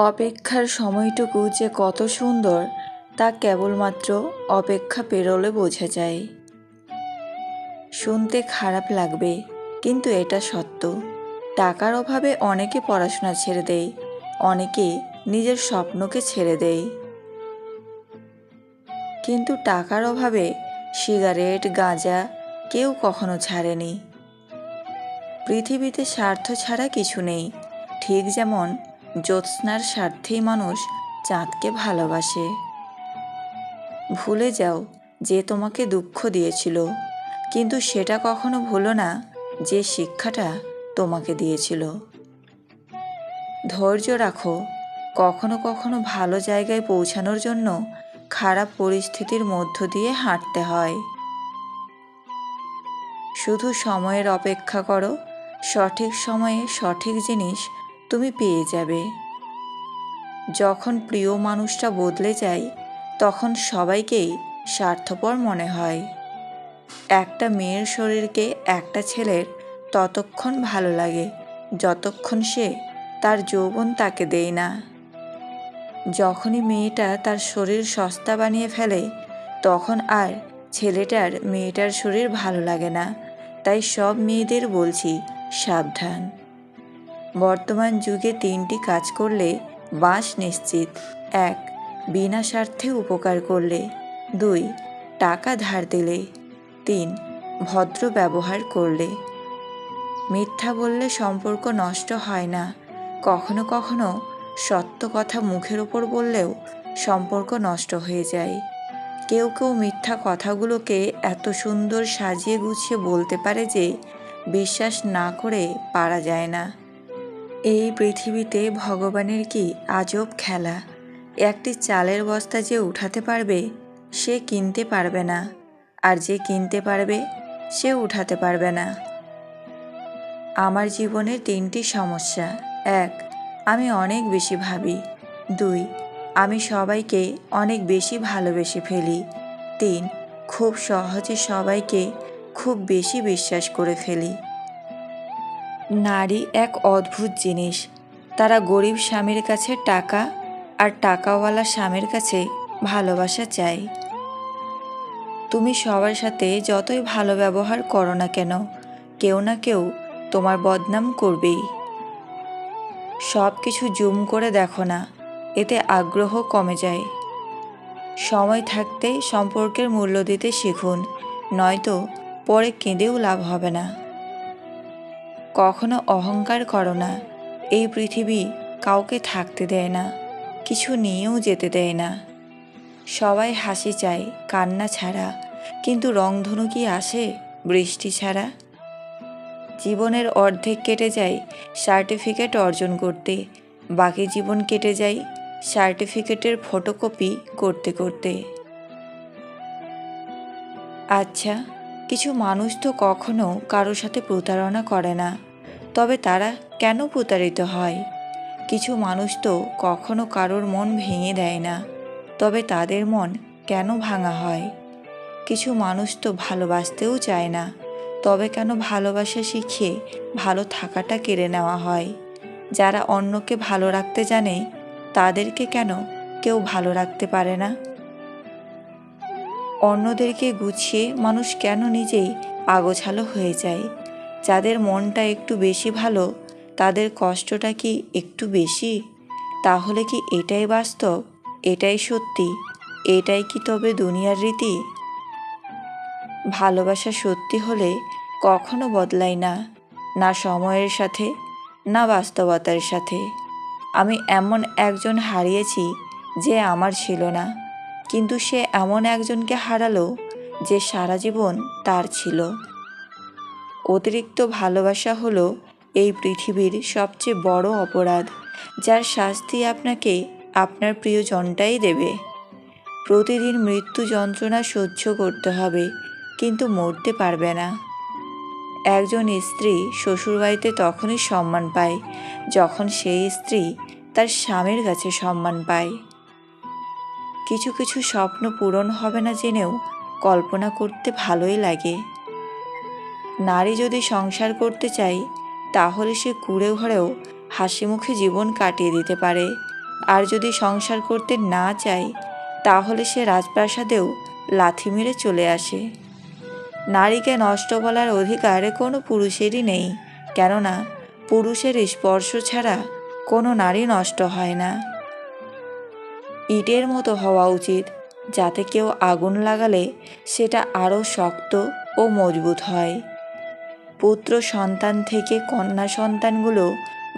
অপেক্ষার সময়টুকু যে কত সুন্দর তা কেবলমাত্র অপেক্ষা পেরোলে বোঝা যায়। শুনতে খারাপ লাগবে, কিন্তু এটা সত্য। টাকার অভাবে অনেকে পড়াশোনা ছেড়ে দেয়, অনেকে নিজের স্বপ্নকে ছেড়ে দেয়। কিন্তু টাকার অভাবে সিগারেট, গাঁজা কেউ কখনো ছাড়েনি। পৃথিবীতে স্বার্থ ছাড়া কিছু নেই, ঠিক যেমন জ্যোৎস্নার স্বার্থেই মানুষ চাঁদকে ভালোবাসে। ভুলে যাও যে তোমাকে দুঃখ দিয়েছিল, কিন্তু সেটা কখনো ভুলো না যে শিক্ষাটা তোমাকে দিয়েছিল। ধৈর্য রাখো, কখনো কখনো ভালো জায়গায় পৌঁছানোর জন্য খারাপ পরিস্থিতির মধ্য দিয়ে হাঁটতে হয়। শুধু সময়ের অপেক্ষা করো, সঠিক সময়ে সঠিক জিনিস তুমি পেয়ে যাবে। যখন প্রিয় মানুষটা বদলে যায়, তখন সবাইকেই স্বার্থপর মনে হয়। একটা মেয়ের শরীরকে একটা ছেলের ততক্ষণ ভালো লাগে যতক্ষণ সে তার যৌবন তাকে দেয় না। যখনই মেয়েটা তার শরীর সস্তা বানিয়ে ফেলে, তখন আর ছেলেটার মেয়েটার শরীর ভালো লাগে না। তাই সব মেয়েদের বলছি, সাবধান। বর্তমান যুগে 3টি কাজ করলে বাঁচ নিশ্চিত। 1. বিনা স্বার্থে উপকার করলে। 2. টাকা ধার দিলে। 3. ভদ্র ব্যবহার করলে। মিথ্যা বললে সম্পর্ক নষ্ট হয় না, কখনো কখনো সত্য কথা মুখের ওপর বললেও সম্পর্ক নষ্ট হয়ে যায়। কেউ কেউ মিথ্যা কথাগুলোকে এত সুন্দর সাজিয়ে গুছিয়ে বলতে পারে যে বিশ্বাস না করে পারা যায় না। এই পৃথিবীতে ভগবানের কি আজব খেলা! একটি চালের বস্তা যে উঠাতে পারবে সে কিনতে পারবে না, আর যে কিনতে পারবে সে উঠাতে পারবে না। আমার জীবনের 3টি সমস্যা। 1. আমি অনেক বেশি ভাবি। 2. আমি সবাইকে অনেক বেশি ভালোবেসে ফেলি। 3. খুব সহজে সবাইকে খুব বেশি বিশ্বাস করে ফেলি। নারী এক অদ্ভুত জিনিস। তারা গরিব স্বামীর কাছে টাকা আর টাকাওয়ালা স্বামীর কাছে ভালোবাসা চায়। তুমি সবার সাথে যতই ভালো ব্যবহার করো না কেন, কেউ না কেউ তোমার বদনাম করবেই। সব কিছু জুম করে দেখো না, এতে আগ্রহ কমে যায়। সময় থাকতেই সম্পর্কের মূল্য দিতে শিখুন, নয়তো পরে কেঁদেও লাভ হবে না। কখনো অহংকার করো না। এই পৃথিবী কাউকে থাকতে দেয় না, কিছু নিয়েও যেতে দেয় না। সবাই হাসি চায় কান্না ছাড়া, কিন্তু রংধনু কি আসে বৃষ্টি ছাড়া? জীবনের অর্ধেক কেটে যায় সার্টিফিকেট অর্জন করতে, বাকি জীবন কেটে যায় সার্টিফিকেটের ফটোকপি করতে করতে। আচ্ছা, কিছু মানুষ তো কখনো কারো সাথে প্রতারণা করে না, তবে তারা কেন প্রতারিত হয়? কিছু মানুষ তো কখনো কারোর মন ভেঙে দেয় না, তবে তাদের মন কেন ভাঙা হয়? কিছু মানুষ তো ভালোবাসতেও চায় না, তবে কেন ভালোবাসা শিখিয়ে ভালো থাকাটা কেড়ে নেওয়া হয়? যারা অন্যকে ভালো রাখতে জানে, তাদেরকে কেন কেউ ভালো রাখতে পারে না? অন্যদেরকে গুছিয়ে মানুষ কেন নিজেই আগোছালো হয়ে যায়? যাদের মনটা একটু বেশি ভালো, তাদের কষ্টটা কি একটু বেশি? তাহলে কি এটাই বাস্তব? এটাই সত্যি? এটাই কি তবে দুনিয়ার রীতি? ভালোবাসা সত্যি হলে কখনো বদলায় না, না সময়ের সাথে, না বাস্তবতার সাথে। আমি এমন একজন হারিয়েছি যে আমার ছিল না, কিন্তু সে এমন একজনকে হারালো যে সারা জীবন তার ছিল। অতিরিক্ত ভালোবাসা হলো এই পৃথিবীর সবচেয়ে বড় অপরাধ, যার শাস্তি আপনাকে আপনার প্রিয়জনটাই দেবে। প্রতিদিন মৃত্যু যন্ত্রণা সহ্য করতে হবে, কিন্তু মরতে পারবে না। একজন স্ত্রী শ্বশুরবাড়িতে তখনই সম্মান পায় যখন সেই স্ত্রী তার স্বামীর কাছে সম্মান পায়। কিছু কিছু স্বপ্ন পূরণ হবে না জেনেও কল্পনা করতে ভালোই লাগে। নারী যদি সংসার করতে চায়, তাহলে সে কুঁড়ে ঘরেও হাসি মুখে জীবন কাটিয়ে দিতে পারে, আর যদি সংসার করতে না চায় তাহলে সে রাজপ্রাসাদেও লাথি মেরে চলে আসে। নারীকে নষ্ট বলার অধিকার কোনো পুরুষেরই নেই, কেননা পুরুষের স্পর্শ ছাড়া কোনো নারী নষ্ট হয় না। ইটের মতো হওয়া উচিত, যাতে কেউ আগুন লাগালে সেটা আরও শক্ত ও মজবুত হয়। পুত্র সন্তান থেকে কন্যা সন্তানগুলো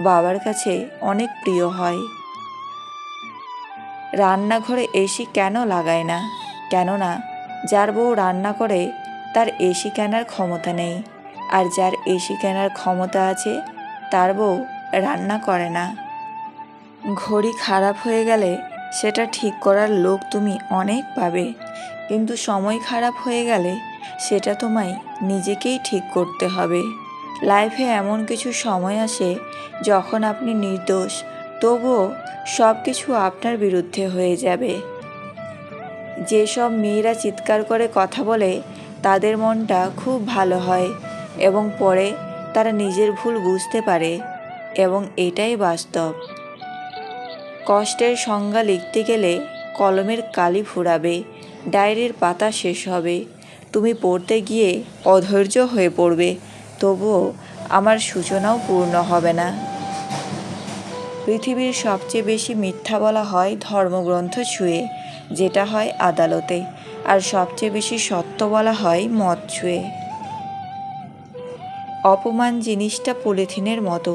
বাবার কাছে অনেক প্রিয় হয়। রান্নাঘরে এসি কেন লাগায় না? কেননা যার বউ রান্না করে তার এসি কেনার ক্ষমতা নেই, আর যার এসি কেনার ক্ষমতা আছে তার বউ রান্না করে না। ঘড়ি খারাপ হয়ে গেলে সেটা ঠিক করার লোক তুমি অনেক পাবে, কিন্তু সময় খারাপ হয়ে গেলে সেটা তোমায় নিজেকেই ঠিক করতে হবে। লাইফে এমন কিছু সময় আসে যখন আপনি নির্দোষ, তবুও সব কিছু আপনার বিরুদ্ধে হয়ে যাবে। যেসব মেয়েরা চিৎকার করে কথা বলে তাদের মনটা খুব ভালো হয় এবং পরে তারা নিজের ভুল বুঝতে পারে, এবং এটাই বাস্তব। কষ্টের সংজ্ঞা লিখতে গেলে কলমের কালি ফুরাবে, ডায়েরির পাতা শেষ হবে, তুমি পড়তে গিয়ে অধৈর্য হয়ে পড়বে, তবুও আমার সূচনাও পূর্ণ হবে না। পৃথিবীর সবচেয়ে বেশি মিথ্যা বলা হয় ধর্মগ্রন্থ ছুঁয়ে, যেটা হয় আদালতে, আর সবচেয়ে বেশি সত্য বলা হয় মদ ছুঁয়ে। অপমান জিনিসটা পলিথিনের মতো,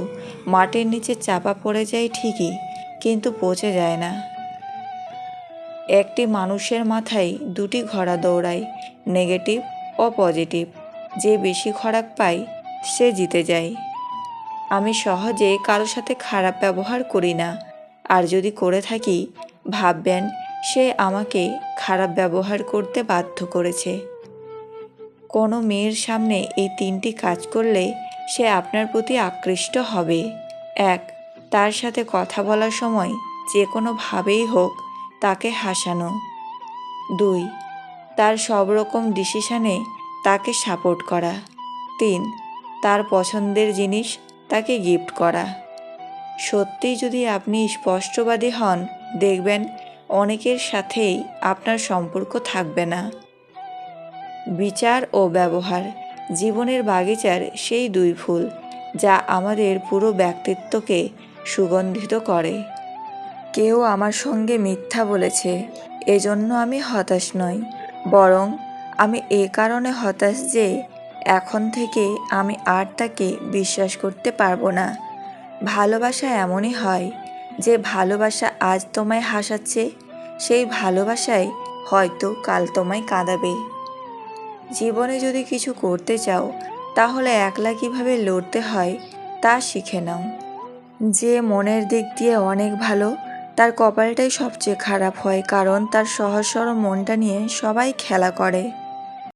মাটির নিচে চাপা পড়ে যায় ঠিকই, কিন্তু পচে যায় না। একটি মানুষের মাথায় দুটি ঘোড়া দৌড়ায়, নেগেটিভ ও পজিটিভ। যে বেশি খোরাক পায় সে জিতে যায়। আমি সহজে কারোর সাথে খারাপ ব্যবহার করি না, আর যদি করে থাকি ভাববেন সে আমাকে খারাপ ব্যবহার করতে বাধ্য করেছে। কোনো মেয়ের সামনে এই 3টি কাজ করলে সে আপনার প্রতি আকৃষ্ট হবে। 1. তার সাথে কথা বলার সময় যে কোনোভাবেই হোক তাকে হাসানো। 2. তার সব রকম ডিসিশনে তাকে সাপোর্ট করা। 3. তার পছন্দের জিনিস তাকে গিফট করা। সত্যিই যদি আপনি স্পষ্টবাদী হন, দেখবেন অনেকের সাথেই আপনার সম্পর্ক থাকবে না। বিচার ও ব্যবহার জীবনের বাগিচার সেই 2 ফুল যা আমাদের পুরো ব্যক্তিত্বকে সুগন্ধিত করে। কেউ আমার সঙ্গে মিথ্যা বলেছে, এজন্য আমি হতাশ নই, বরং আমি এ কারণে হতাশ যে এখন থেকে আমি আর তাকে বিশ্বাস করতে পারবো না। ভালোবাসা এমনই হয় যে ভালোবাসা আজ তোমায় হাসাচ্ছে, সেই ভালোবাসায় হয়তো কাল তোমায় কাঁদাবে। জীবনে যদি কিছু করতে চাও তাহলে একলা কীভাবে লড়তে হয় তা শিখে নাও। যে মনের দিক দিয়ে অনেক ভালো তার কপালটাই সবচেয়ে খারাপ হয়, কারণ তার সহজ সরল মনটা নিয়ে সবাই খেলা করে।